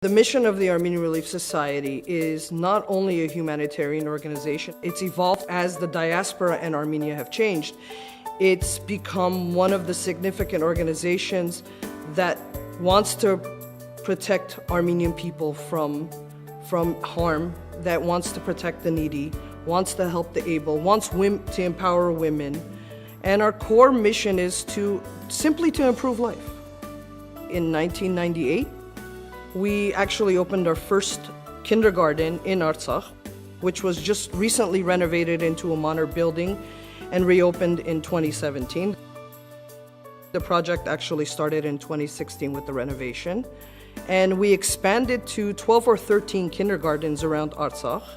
The mission of the Armenian Relief Society is not only a humanitarian organization, it's evolved as the diaspora and Armenia have changed. It's become one of the significant organizations that wants to protect Armenian people from harm, that wants to protect the needy, wants to help the able, wants to empower women. And our core mission is simply to improve life. In 1998, we actually opened our first kindergarten in Artsakh, which was just recently renovated into a modern building and reopened in 2017. The project actually started in 2016 with the renovation, and we expanded to 12 or 13 kindergartens around Artsakh.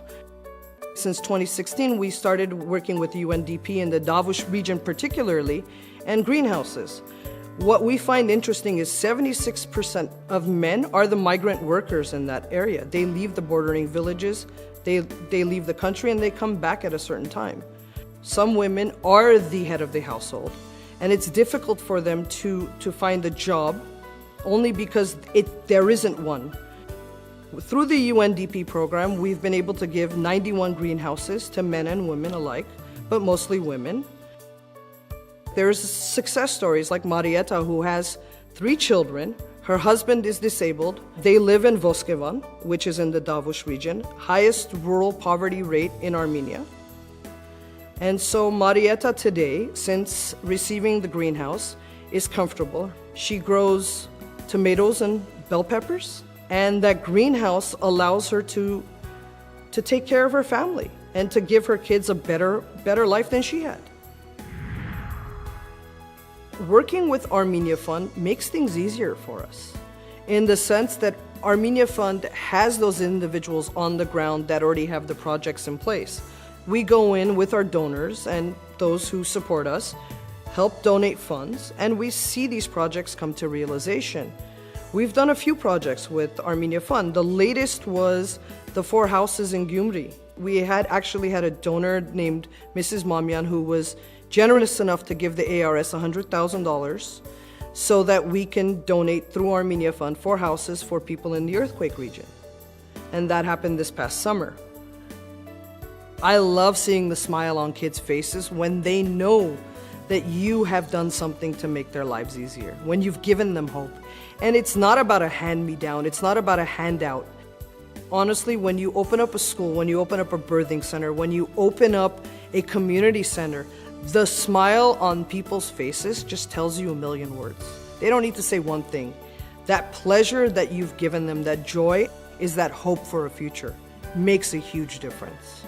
Since 2016, we started working with UNDP in the Davush region particularly, and greenhouses. What we find interesting is 76% of men are the migrant workers in that area. They leave the bordering villages, they leave the country, and they come back at a certain time. Some women are the head of the household, and it's difficult for them to find a job only because there isn't one. Through the UNDP program, we've been able to give 91 greenhouses to men and women alike, but mostly women. There's success stories like Marietta, who has 3 children. Her husband is disabled. They live in Voskevan, which is in the Davush region, highest rural poverty rate in Armenia. And so Marietta today, since receiving the greenhouse, is comfortable. She grows tomatoes and bell peppers, and that greenhouse allows her to take care of her family and to give her kids a better life than she had. Working with Armenia Fund makes things easier for us in the sense that Armenia Fund has those individuals on the ground that already have the projects in place. We go in with our donors and those who support us, help donate funds, and we see these projects come to realization. We've done a few projects with Armenia Fund. The latest was the 4 houses in Gyumri. We actually had a donor named Mrs. Mamyan who was generous enough to give the ARS $100,000 so that we can donate through Armenia Fund 4 houses for people in the earthquake region. And that happened this past summer. I love seeing the smile on kids' faces when they know that you have done something to make their lives easier, when you've given them hope. And it's not about a hand-me-down, it's not about a handout. Honestly, when you open up a school, when you open up a birthing center, when you open up a community center, the smile on people's faces just tells you a million words. They don't need to say one thing. That pleasure that you've given them, that joy, is that hope for a future. Makes a huge difference.